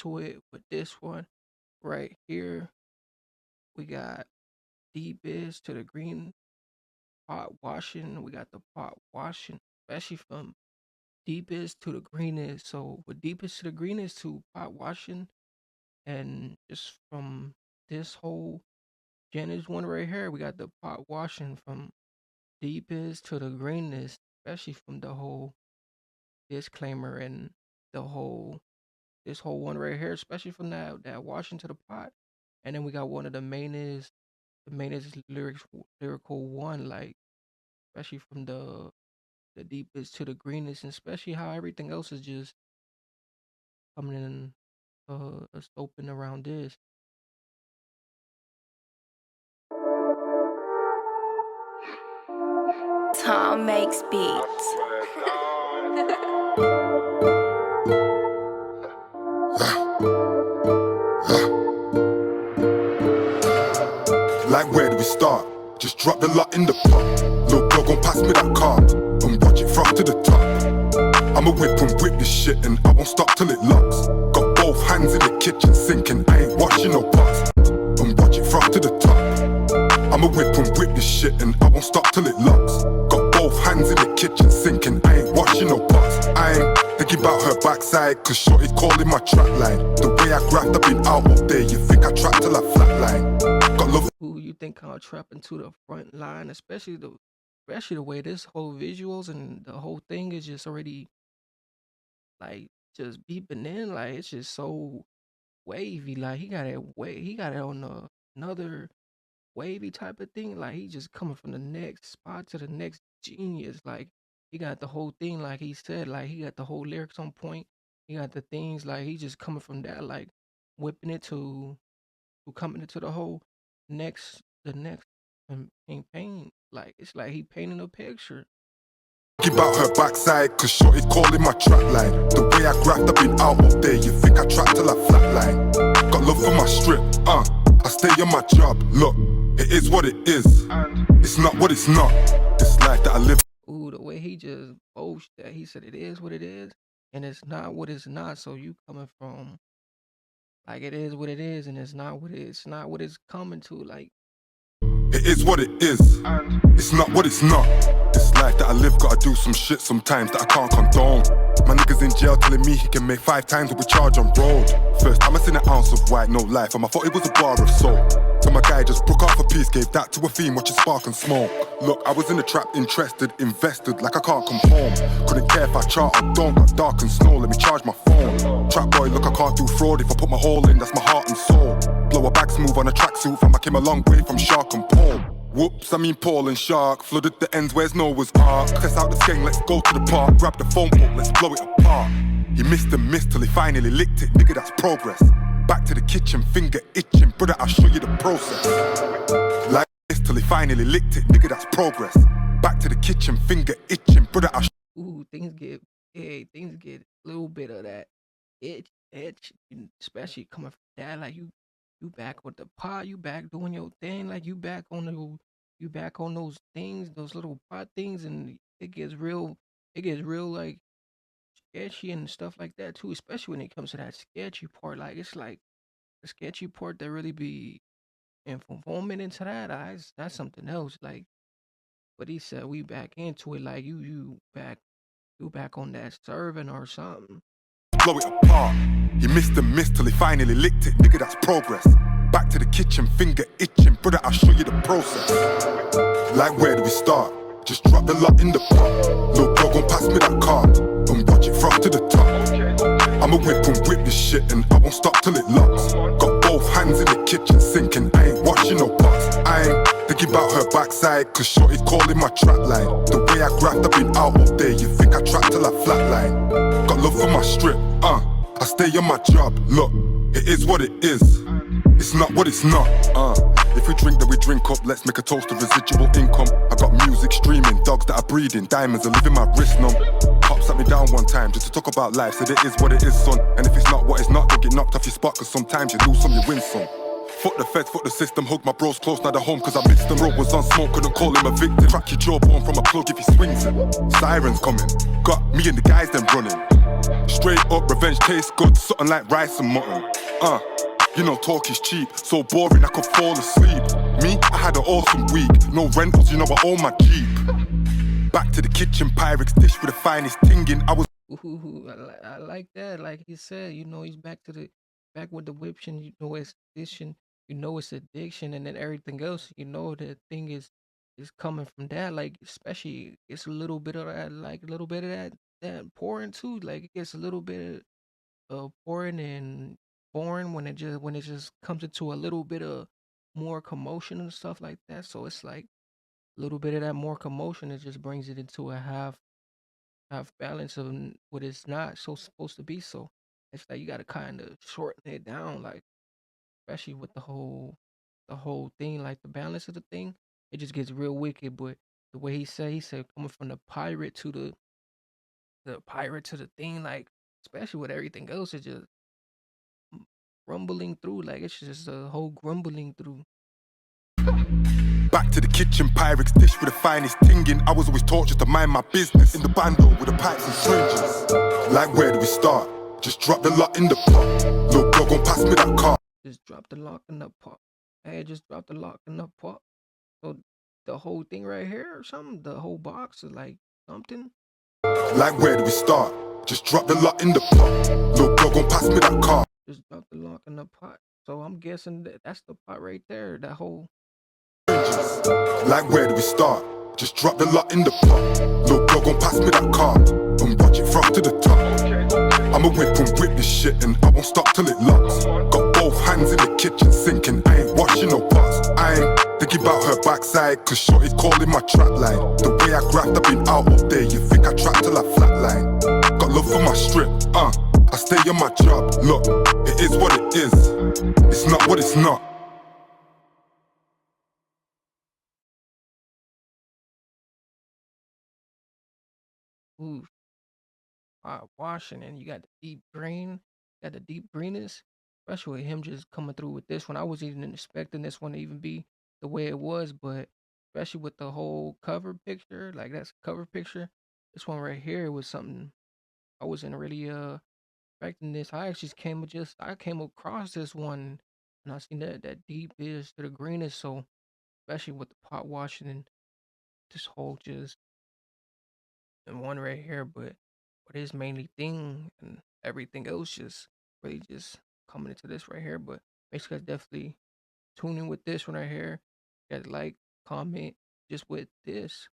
into it with this one right here. We got deep is to the green pot washing. We got the pot washing, especially from deepest to the greenest. So with deepest to the greenest to pot washing, and just from this whole Janice one right here, we got the pot washing from deepest to the greenest, especially from the whole disclaimer and the whole this whole one right here, especially from that washing to the pot. And then we got one of the mainest lyrical one, like especially from the deepest to the greenest, and especially how everything else is just coming in open around this. Tom makes beats. Like where do we start? Just drop the lot in the pot. Lil' bro gon' pass me that card and watch it from to the top. I'ma whip and whip this shit and I won't stop till it locks. Got both hands in the kitchen sink and I ain't washing no pots. And watch it from to the top. I'ma whip and whip this shit and I won't stop till it locks. Got both hands in the kitchen sink and I ain't washing no pots. I ain't thinking about her backside cause shorty calling my trap line. The way I grabbed, I've been out all day. You think I trapped till I flatline? Got love. Who you think I'll trap into the front line, especially the way this whole visuals and the whole thing is just already like just beeping in, like it's just so wavy. Like he got it on another wavy type of thing. Like he just coming from the next spot to the next genius. Like he got the whole thing, like he said, like he got the whole lyrics on point. He got the things like he just coming from that, like whipping it to coming into the next campaign. Like it's like he painting a picture. Thinking about her backside cause shorty calling my trap line. The way I grabbed, I've been out all day. You think I trapped till I flatline? Got love for my strip, I stay on my job. Look, it is what it is. It's not what it's not. This life that I live. Ooh, the way he just boast that he said it is what it is, and it's not what it's not. So you coming from like it is what it is, and it's not what it's coming to. Like It is what it is. It's not what it's not. This life that I live, gotta do some shit sometimes that I can't condone. My niggas in jail telling me he can make 5 times what we charge on road. First time I seen an ounce of white, no life, and I thought it was a bar of soap. So my guy just broke off a piece, gave that to a fiend, watch it spark and smoke. Look, I was in the trap, interested, invested, like I can't come home. Couldn't care if I chart or don't, got dark and snow, let me charge my phone. Trap boy, look, I can't do fraud, if I put my whole in, that's my heart and soul. Blow a back smooth on a tracksuit, fam, I came a long way from Shark and Paul. Whoops, I mean Paul and Shark. Flooded the ends where's Noah's Ark. Test out the skeng, let's go to the park. Grab the phone book, let's blow it apart. He missed and missed till he finally licked it. Nigga, that's progress. Back to the kitchen, finger itching. Brother, I'll show you the process. Like this till he finally licked it. Nigga, that's progress. Back to the kitchen, finger itching. Brother, I'll ooh, things get a little bit of that itch, especially coming from that. Like you back with the pot, you back doing your thing, like you back on those things, those little pot things, and it gets real like sketchy and stuff like that too, especially when it comes to that sketchy part. Like it's like the sketchy part that really be informing into that. That's something else. Like but he said we back into it, like you back on that serving or something. blow it apart. He missed and missed till he finally licked it. Nigga, that's progress. Back to the kitchen, finger itching. Brother, I'll show you the process. Like where do we start? Just drop the lot in the pot. Lil' bro gon' pass me that card and watch it from to the top. I'ma whip and whip this shit and I won't stop till it locks. Got both hands in the kitchen sink and I ain't washing no pots. I ain't thinking about her backside cause shorty calling my trap line. The way I grabbed, I've been out all day. You think I trapped till I flatline? Got love for my strip, I stay on my job. Look, it is what it is. It's not what it's not, If we drink, then we drink up. Let's make a toast to residual income. I got music streaming, dogs that are breeding, diamonds are living my wrist numb. Pop sat me down one time just to talk about life. Said it is what it is, son. And if it's not what it's not, don't get knocked off your spot. Cause sometimes you lose some, you win some. Fuck the feds, fuck the system. Hug my bros close, now they're home cause I missed them. Road was on smoke, couldn't call him a victim. Crack your jawbone from a plug if he swings it. Sirens coming, got me and the guys them running. Straight up, revenge tastes good, something like rice and mutton. You know talk is cheap, so boring I could fall asleep. Me, I had an awesome week, no rentals, you know I own my Jeep. Back to the kitchen, Pyrex dish with the finest tingin'. I was Ooh, I like that. Like he said, he's back with the whiption. It's addiction. It's addiction, and then everything else. The thing is coming from that. Like especially, it's a little bit of that, like a little bit of that pouring too. Like it gets a little bit of pouring and boring when it just comes into a little bit of more commotion and stuff like that. So it's like a little bit of that more commotion. It just brings it into a half balance of what it's not so supposed to be. So it's like you got to kind of shorten it down, like especially with the whole thing, like the balance of the thing. It just gets real wicked. But the way he said coming from the pirate to the thing, like especially with everything else, it's just rumbling through. Like it's just a whole grumbling through. back to the kitchen, Pyrex dish with the finest tingin'. I was always taught just to mind my business. In the bando with the pipes and syringes. Like where do we start? Just drop the lot in the pot. Look, girl, gon' pass me that car. Just drop the lock in the pot. Hey, just drop the lock in the pot. So the whole thing right here or something, the whole box is like something. Like where do we start? Just drop the lot in the pot. Look, girl, gon' pass me that car. Just drop the lock in the pot. So I'm guessing that's the pot right there. That whole. Like where do we start? Just drop the lot in the pot. Look, girl, gon' pass me that car. And watch it from to the top. I'ma whip and whip this shit and I won't stop till it locks. Got both hands in the kitchen sinking, I ain't washing no pots. I ain't thinking about her backside, cause shorty calling my trap line. The way I graft, I've been out all day, you think I trap till I flatline. Got love for my strip, I stay on my job. Look, it is what it is, it's not what it's not. Ooh, washing, and you got the deep green, got the deep greenness, especially with him just coming through with this one. I wasn't even expecting this one to even be the way it was, but especially with the whole cover picture, like that's cover picture. This one right here was something I wasn't really expecting this. I came across this one and I seen that deep is to the greenest, so especially with the pot washing and this whole just and one right here, but what is mainly thing and everything else just really just coming into this right here. But basically, definitely tuning with this one right here. Got like, comment just with this.